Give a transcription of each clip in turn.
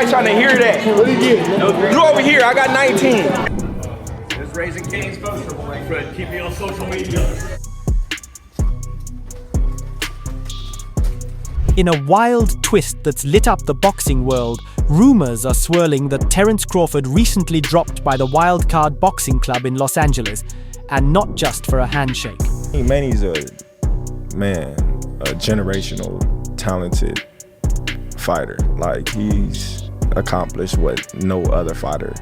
Nobody trying to hear that. You over here, I got 19. This Raising Cane's poster boy, Fred. Keep me on social media. In a wild twist that's lit up the boxing world, rumors are swirling that Terence Crawford recently dropped by the Wildcard Boxing Club in Los Angeles, and not just for a handshake. Manny's a generational, talented fighter. Like, he's accomplished what no other fighter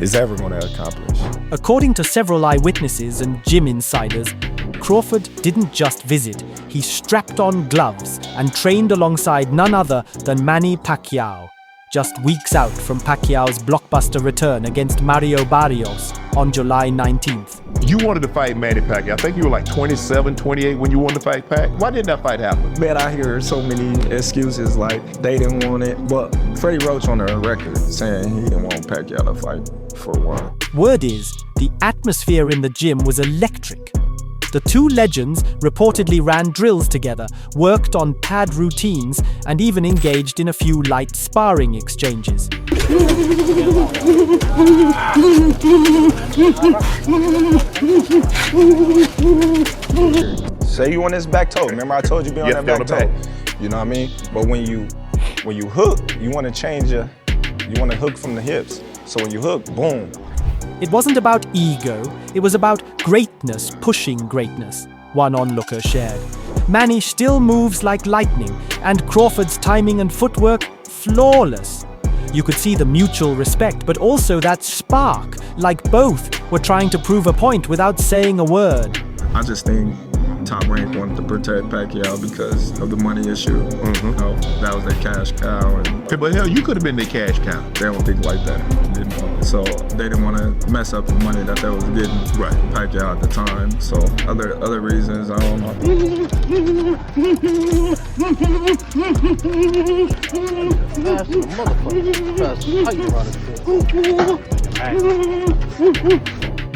is ever going to accomplish. According to several eyewitnesses and gym insiders, Crawford didn't just visit, he strapped on gloves and trained alongside none other than Manny Pacquiao, just weeks out from Pacquiao's blockbuster return against Mario Barrios on July 19th. You wanted to fight Manny Pacquiao. I think you were like 27, 28 when you wanted to fight Pac. Why didn't that fight happen? Man, I hear so many excuses like they didn't want it, but Freddie Roach on the record saying he didn't want Pacquiao to fight for one. Word is, the atmosphere in the gym was electric. The two legends reportedly ran drills together, worked on pad routines, and even engaged in a few light sparring exchanges. Say you on this back toe. Remember I told you be on that back toe. You know what I mean? But when you hook, you want to change you want to hook from the hips. So when you hook, boom. It wasn't about ego, it was about greatness pushing greatness, one onlooker shared. Manny still moves like lightning, and Crawford's timing and footwork, flawless. You could see the mutual respect, but also that spark, like both were trying to prove a point without saying a word. I just think Top Rank wanted to protect Pacquiao because of the money issue. You know, that was their cash cow. But hell, you could have been the cash cow. They don't think like that. So they didn't want to mess up the money that they was getting Pacquiao at the time. So other reasons, I don't know.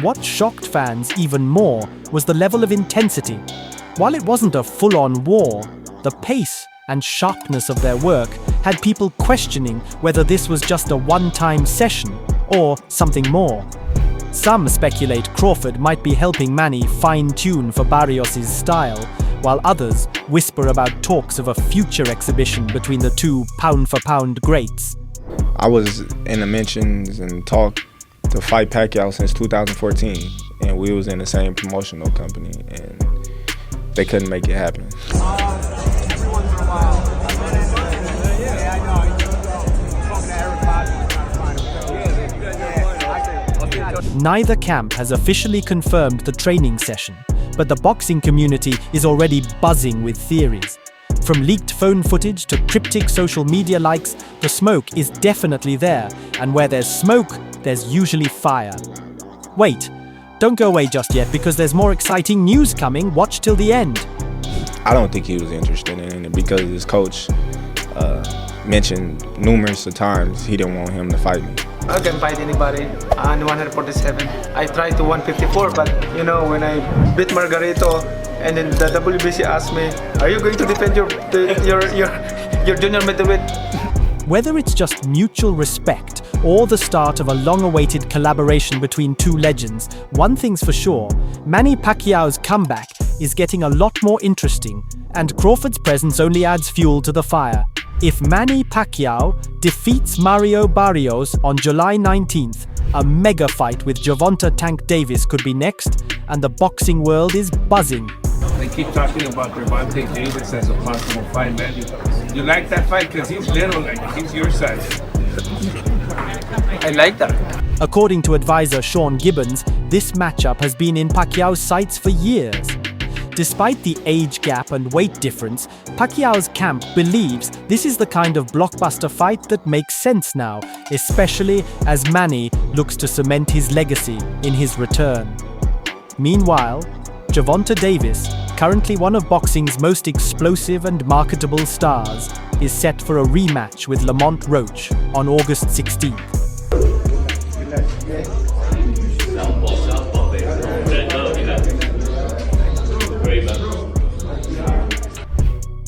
What shocked fans even more was the level of intensity. While it wasn't a full-on war, the pace and sharpness of their work had people questioning whether this was just a one-time session or something more. Some speculate Crawford might be helping Manny fine-tune for Barrios' style, while others whisper about talks of a future exhibition between the two pound-for-pound greats. I was in the mentions and talk to fight Pacquiao since 2014, and we was in the same promotional company, and they couldn't make it happen. Neither camp has officially confirmed the training session, but the boxing community is already buzzing with theories. From leaked phone footage to cryptic social media likes, the smoke is definitely there, and where there's smoke, there's usually fire. Wait, don't go away just yet because there's more exciting news coming. Watch till the end. I don't think he was interested in it because his coach mentioned numerous times he didn't want him to fight me. I can fight anybody on 147. I tried to 154, but you know, when I beat Margarito, and then the WBC asked me, "Are you going to defend your junior middleweight?" Whether it's just mutual respect or the start of a long-awaited collaboration between two legends, one thing's for sure: Manny Pacquiao's comeback is getting a lot more interesting, and Crawford's presence only adds fuel to the fire. If Manny Pacquiao defeats Mario Barrios on July 19th, a mega fight with Gervonta Tank Davis could be next, and the boxing world is buzzing. They keep talking about Gervonta Davis as a possible fight, man. You like that fight because he's little, like he's your size. I like that. According to advisor Sean Gibbons, this matchup has been in Pacquiao's sights for years. Despite the age gap and weight difference, Pacquiao's camp believes this is the kind of blockbuster fight that makes sense now, especially as Manny looks to cement his legacy in his return. Meanwhile, Gervonta Davis, currently one of boxing's most explosive and marketable stars, is set for a rematch with Lamont Roach on August 16th.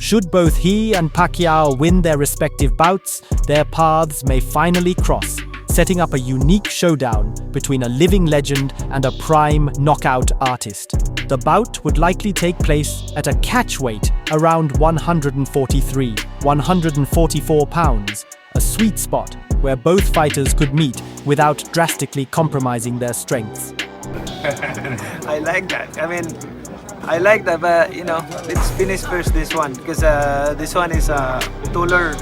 Should both he and Pacquiao win their respective bouts, their paths may finally cross, setting up a unique showdown between a living legend and a prime knockout artist. The bout would likely take place at a catchweight around 144 pounds, a sweet spot where both fighters could meet without drastically compromising their strengths. I like that. I like that, but let's finish first this one because this one is a taller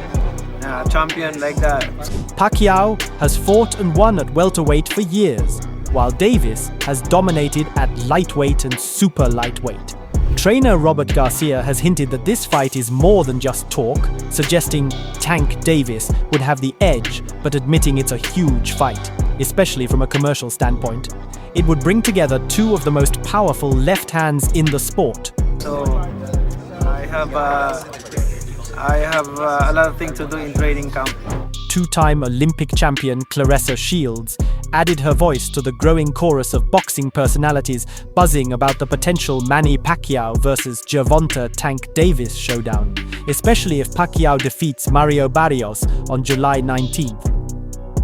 champion like that. Pacquiao has fought and won at welterweight for years, while Davis has dominated at lightweight and super lightweight. Trainer Robert Garcia has hinted that this fight is more than just talk, suggesting Tank Davis would have the edge, but admitting it's a huge fight, especially from a commercial standpoint. It would bring together two of the most powerful left hands in the sport. So I have a lot of things to do in training camp. Two-time Olympic champion Claressa Shields added her voice to the growing chorus of boxing personalities buzzing about the potential Manny Pacquiao versus Gervonta Tank Davis showdown, especially if Pacquiao defeats Mario Barrios on July 19th.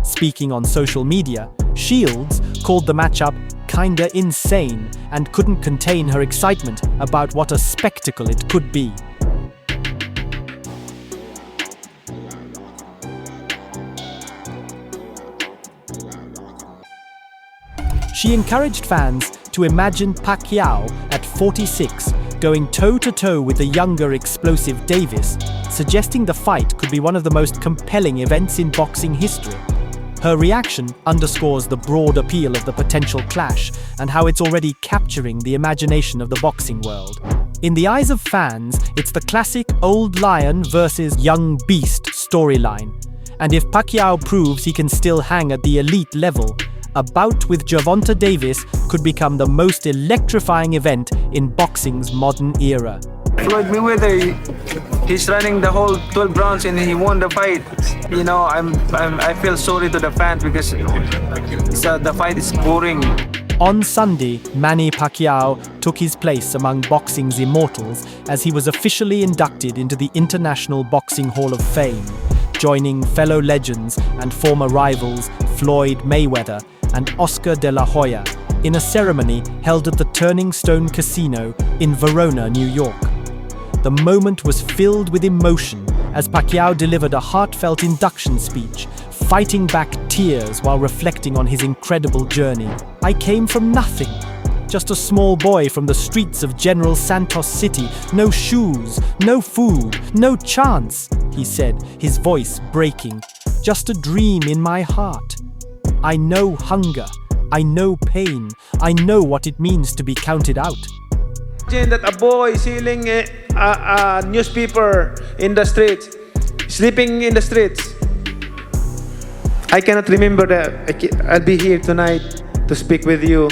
Speaking on social media, Shields called the matchup kinda insane and couldn't contain her excitement about what a spectacle it could be. She encouraged fans to imagine Pacquiao at 46 going toe-to-toe with the younger explosive Davis, suggesting the fight could be one of the most compelling events in boxing history. Her reaction underscores the broad appeal of the potential clash and how it's already capturing the imagination of the boxing world. In the eyes of fans, it's the classic old lion versus young beast storyline. And if Pacquiao proves he can still hang at the elite level, a bout with Gervonta Davis could become the most electrifying event in boxing's modern era. Floyd Mayweather, he's running the whole 12 rounds and he won the fight. I feel sorry to the fans because the fight is boring. On Sunday, Manny Pacquiao took his place among boxing's immortals as he was officially inducted into the International Boxing Hall of Fame, joining fellow legends and former rivals Floyd Mayweather and Oscar de la Hoya in a ceremony held at the Turning Stone Casino in Verona, New York. The moment was filled with emotion as Pacquiao delivered a heartfelt induction speech, fighting back tears while reflecting on his incredible journey. "I came from nothing. Just a small boy from the streets of General Santos City. No shoes, no food, no chance," he said, his voice breaking. "Just a dream in my heart. I know hunger. I know pain. I know what it means to be counted out." Imagine that a boy selling a newspaper in the streets, sleeping in the streets. I cannot remember that. I'll be here tonight to speak with you.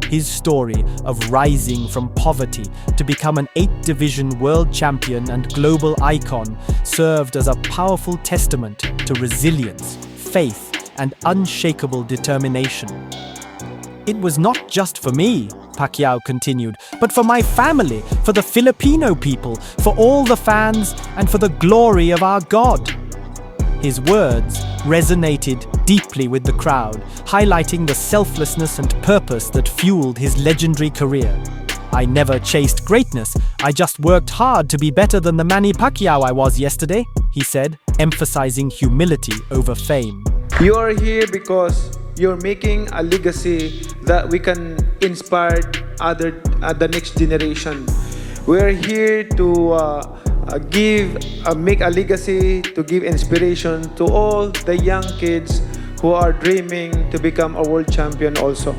His story of rising from poverty to become an 8th division world champion and global icon served as a powerful testament to resilience, faith, and unshakable determination. "It was not just for me," Pacquiao continued, "but for my family, for the Filipino people, for all the fans, and for the glory of our God." His words resonated deeply with the crowd, highlighting the selflessness and purpose that fueled his legendary career. "I never chased greatness, I just worked hard to be better than the Manny Pacquiao I was yesterday," he said, emphasizing humility over fame. You are here because you're making a legacy that we can inspire the next generation. We're here to make a legacy, to give inspiration to all the young kids who are dreaming to become a world champion also.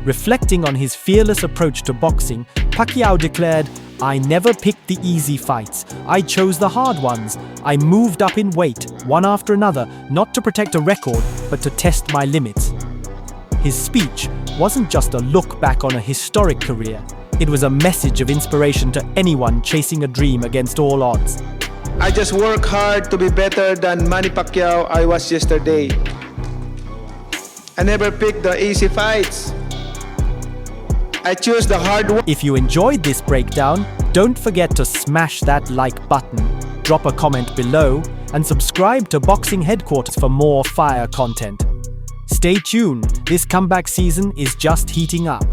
Reflecting on his fearless approach to boxing, Pacquiao declared, "I never picked the easy fights. I chose the hard ones. I moved up in weight, one after another, not to protect a record, but to test my limits." His speech wasn't just a look back on a historic career. It was a message of inspiration to anyone chasing a dream against all odds. I just work hard to be better than Manny Pacquiao I was yesterday. I never picked the easy fights. I choose the hard one. If you enjoyed this breakdown, don't forget to smash that like button, drop a comment below, and subscribe to Boxing Headquarters for more fire content. Stay tuned, this comeback season is just heating up.